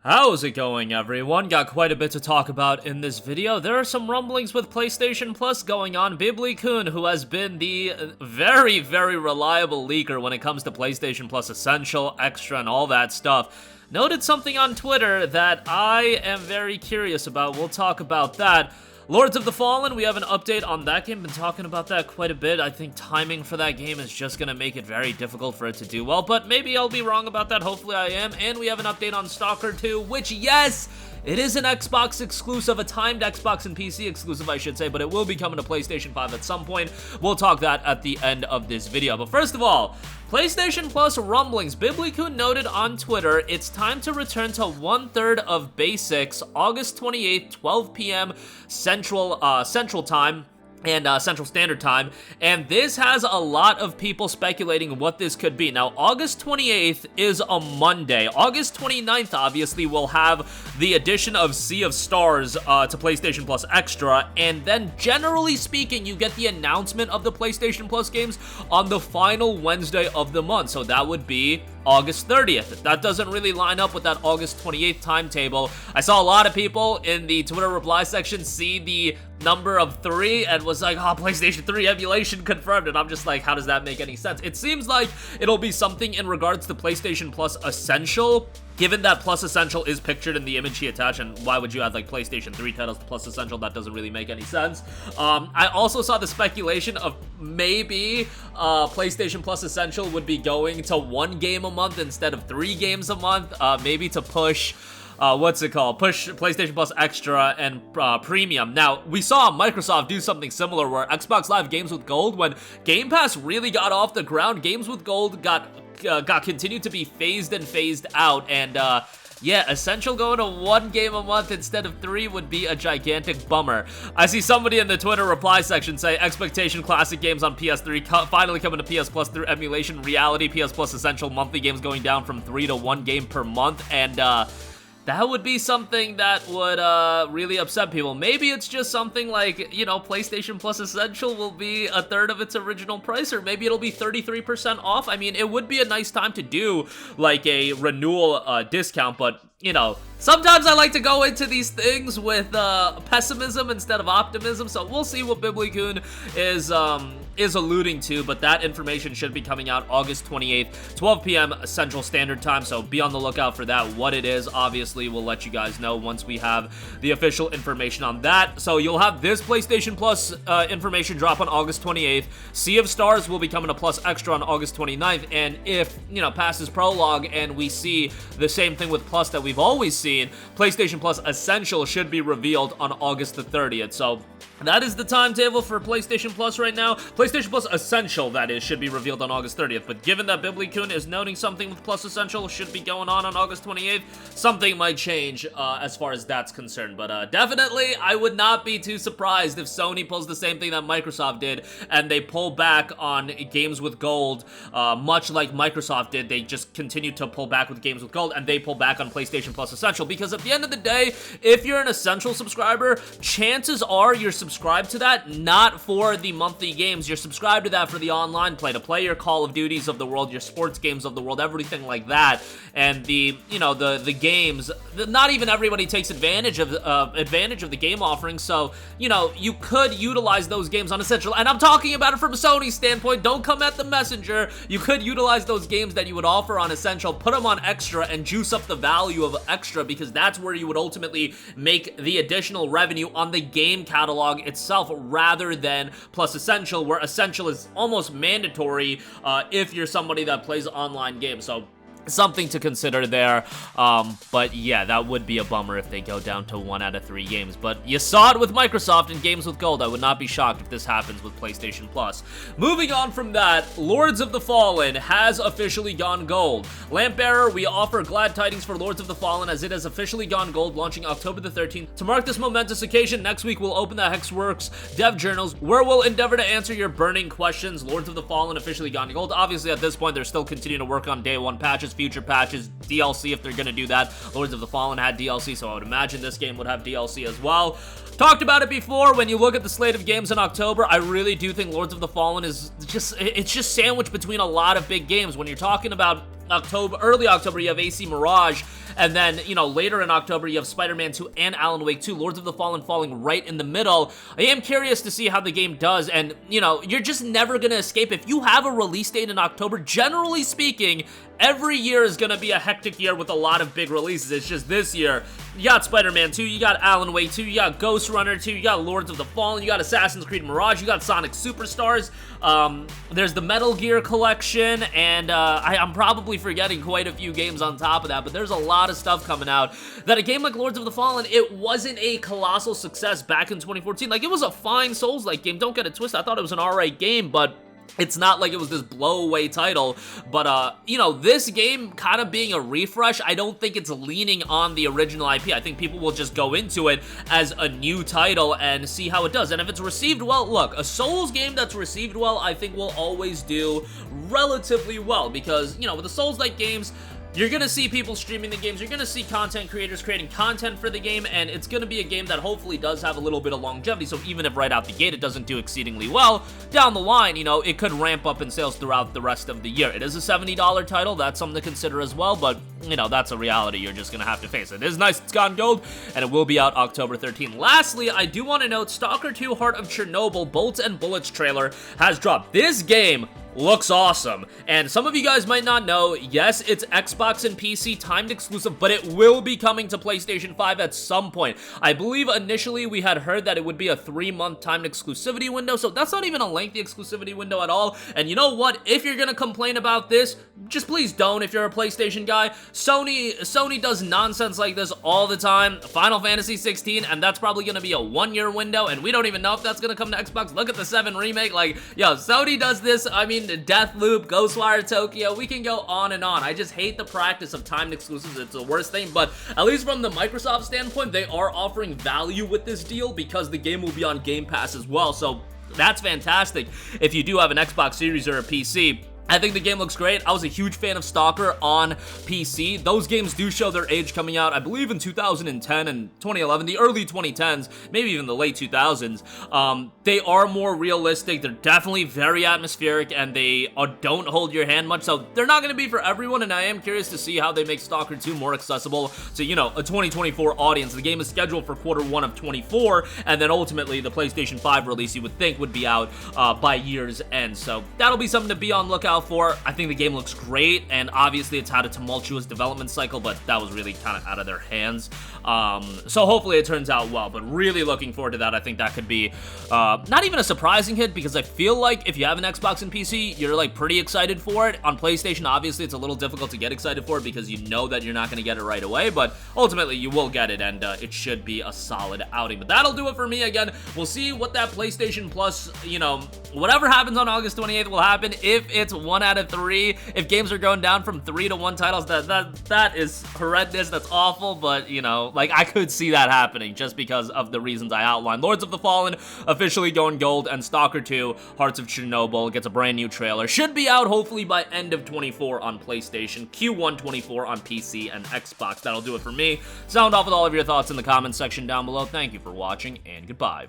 How's it going, everyone? Got quite a bit to talk about in this video. There are some rumblings with PlayStation Plus going on. Bibley-kun, who has been the very, very reliable leaker when it comes to PlayStation Plus Essential, Extra, and all that stuff, noted something on Twitter that I am very curious about. We'll talk about that. Lords of the Fallen, we have an update on that game. Been talking about that quite a bit. I think timing for that game is just going to make it very difficult for it to do well, but maybe I'll be wrong about that. Hopefully I am. And we have an update on S.T.A.L.K.E.R 2, which, yes, it is an Xbox exclusive, a timed Xbox and PC exclusive, I should say, but it will be coming to PlayStation 5 at some point. We'll talk that at the end of this video. But first of all, PlayStation Plus rumblings. Bibley-kun noted on Twitter, it's time to return to 1/3 of basics, August 28th, 12 p.m. Central Time. And Central Standard Time, and this has a lot of people speculating what this could be. Now, August 28th is a Monday. August 29th, obviously, will have the addition of Sea of Stars to PlayStation Plus Extra, and then, generally speaking, you get the announcement of the PlayStation Plus games on the final Wednesday of the month, so that would be August 30th. That doesn't really line up with that August 28th timetable. I saw a lot of people in the Twitter reply section see the number of 3 and was like, oh, PlayStation 3 emulation confirmed, and I'm just like, how does that make any sense? It seems like it'll be something in regards to PlayStation Plus Essential, given that Plus Essential is pictured in the image he attached, and why would you add like PlayStation 3 titles to Plus Essential? That doesn't really make any sense. I also saw the speculation of maybe PlayStation Plus Essential would be going to 1 game a month instead of 3 games a month, maybe to push push PlayStation Plus Extra and Premium. Now, we saw Microsoft do something similar where Xbox Live Games with Gold, when Game Pass really got off the ground, Games with Gold got continued to be phased and phased out, and yeah, Essential going to 1 game a month instead of 3 would be a gigantic bummer. I see somebody in the Twitter reply section say, expectation classic games on PS3 finally coming to PS Plus through emulation. Reality, PS Plus Essential monthly games going down from 3 to 1 game per month, and that would be something that would really upset people. Maybe it's just something like, you know, PlayStation Plus Essential will be 1/3 of its original price, or maybe it'll be 33% off. I mean, it would be a nice time to do like a renewal discount, but, you know, sometimes I like to go into these things with pessimism instead of optimism, so we'll see what Bibley-kun is alluding to, but that information should be coming out August 28th, 12 p.m. Central Standard Time, so be on the lookout for that. What it is, obviously, we'll let you guys know once we have the official information on that. So you'll have this PlayStation Plus information drop on August 28th. Sea of Stars will be coming to Plus Extra on August 29th, and if, you know, passes prologue and we see the same thing with Plus that we've always seen, PlayStation Plus Essential should be revealed on August the 30th. So that is the timetable for PlayStation Plus right now. PlayStation Plus Essential, that is, should be revealed on August 30th. But given that Bibley-kun is noting something with Plus Essential should be going on August 28th, something might change as far as that's concerned. But definitely, I would not be too surprised if Sony pulls the same thing that Microsoft did and they pull back on games with gold, much like Microsoft did. They just continue to pull back with games with gold, and they pull back on PlayStation Plus Essential. Because at the end of the day, if you're an Essential subscriber, chances are you're subscribed to that not for the monthly games. You're subscribed to that for the online play, to play your Call of Duties of the world, your sports games of the world, everything like that. And the, you know, the games, not even everybody takes advantage of the game offering, so, you know, you could utilize those games on Essential, and I'm talking about it from Sony's standpoint. Don't come at the messenger. You could utilize those games that you would offer on Essential, put them on Extra, and juice up the value of Extra, because that's where you would ultimately make the additional revenue on the game catalog itself, rather than Plus Essential, where Essential is almost mandatory if you're somebody that plays online games. So something to consider there, but yeah, that would be a bummer if they go down to 1 out of 3 games, but you saw it with Microsoft and Games with Gold. I would not be shocked if this happens with PlayStation Plus. Moving on from that, Lords of the Fallen has officially gone gold. Lampbearer, we offer glad tidings for Lords of the Fallen as it has officially gone gold, launching October the 13th. To mark this momentous occasion, next week we'll open the Hexworks dev journals, where we'll endeavor to answer your burning questions. Lords of the Fallen officially gone gold. Obviously, at this point, they're still continuing to work on day 1 patches, future patches, DLC if they're gonna do that. Lords of the Fallen had DLC, so I would imagine this game would have DLC as well. Talked about it before. When you look at the slate of games in October, I really do think Lords of the Fallen is just, it's just sandwiched between a lot of big games. When you're talking about early October, you have AC Mirage, and then, you know, later in October, you have Spider-Man 2 and Alan Wake 2, Lords of the Fallen falling right in the middle. I am curious to see how the game does, and, you know, you're just never gonna escape. If you have a release date in October, generally speaking, every year is gonna be a hectic year with a lot of big releases. It's just this year, you got Spider-Man 2, you got Alan Wake 2, you got Ghost Runner 2, you got Lords of the Fallen, you got Assassin's Creed Mirage, you got Sonic Superstars, there's the Metal Gear collection, and I'm probably forgetting quite a few games on top of that, but there's a lot of stuff coming out. That a game like Lords of the Fallen, it wasn't a colossal success back in 2014. Like, it was a fine Souls-like game, don't get it twisted. I thought it was an alright game, but it's not like it was this blow-away title. But, you know, this game kind of being a refresh, I don't think it's leaning on the original IP. I think people will just go into it as a new title and see how it does. And if it's received well, look, a Souls game that's received well, I think will always do relatively well. Because, you know, with the Souls-like games, you're gonna see people streaming the games, you're gonna see content creators creating content for the game, and it's gonna be a game that hopefully does have a little bit of longevity, so even if right out the gate it doesn't do exceedingly well, down the line, you know, it could ramp up in sales throughout the rest of the year. It is a $70 title, that's something to consider as well, but, you know, that's a reality you're just gonna have to face. It is nice, it's gone gold, and it will be out October 13th. Lastly, I do want to note, S.T.A.L.K.E.R 2 Heart of Chernobyl Bolts and Bullets trailer has dropped. This game looks awesome, and some of you guys might not know, yes, it's Xbox and PC timed exclusive, but it will be coming to PlayStation 5 at some point. I believe initially we had heard that it would be a 3-month timed exclusivity window, so that's not even a lengthy exclusivity window at all. And you know what? If you're gonna complain about this, just please don't if you're a PlayStation guy. Sony does nonsense like this all the time. Final Fantasy 16, and that's probably gonna be a 1-year window, and we don't even know if that's gonna come to Xbox. Look at the 7 remake. Like, yo, Sony does this. I mean, Deathloop, Ghostwire Tokyo, we can go on and on. I just hate the practice of timed exclusives. It's the worst thing, but at least from the Microsoft standpoint, they are offering value with this deal because the game will be on Game Pass as well, so that's fantastic if you do have an Xbox Series or a PC. I think the game looks great. I was a huge fan of S.T.A.L.K.E.R on PC. Those games do show their age coming out, I believe, in 2010 and 2011, the early 2010s, maybe even the late 2000s. They are more realistic. They're definitely very atmospheric, and they don't hold your hand much, so they're not going to be for everyone, and I am curious to see how they make S.T.A.L.K.E.R 2 more accessible to, you know, a 2024 audience. The game is scheduled for Q1 of 24, and then ultimately the PlayStation 5 release, you would think, would be out by year's end, so that'll be something to be on lookout for. I think the game looks great, and obviously it's had a tumultuous development cycle, but that was really kind of out of their hands. So hopefully it turns out well, but really looking forward to that. I think that could be not even a surprising hit, because I feel like if you have an Xbox and PC, you're like pretty excited for it. On PlayStation, obviously it's a little difficult to get excited for it because you know that you're not going to get it right away, but ultimately you will get it, and it should be a solid outing. But that'll do it for me. Again, we'll see what that PlayStation Plus, you know, whatever happens on August 28th will happen. If it's 1 out of 3, if games are going down from 3 to 1 titles, that is horrendous. That's awful, but, you know, like, I could see that happening just because of the reasons I outlined. Lords of the Fallen officially going gold, and S.T.A.L.K.E.R 2 Hearts of Chernobyl gets a brand new trailer. Should be out hopefully by end of 24 on PlayStation, Q1 24 on PC and Xbox. That'll do it for me. Sound off with all of your thoughts in the comments section down below. Thank you for watching, and goodbye.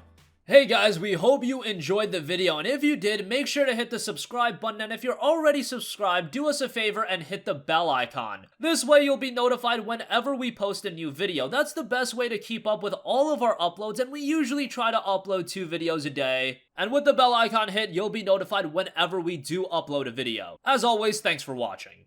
Hey guys, we hope you enjoyed the video, and if you did, make sure to hit the subscribe button, and if you're already subscribed, do us a favor and hit the bell icon. This way you'll be notified whenever we post a new video. That's the best way to keep up with all of our uploads, and we usually try to upload 2 videos a day. And with the bell icon hit, you'll be notified whenever we do upload a video. As always, thanks for watching.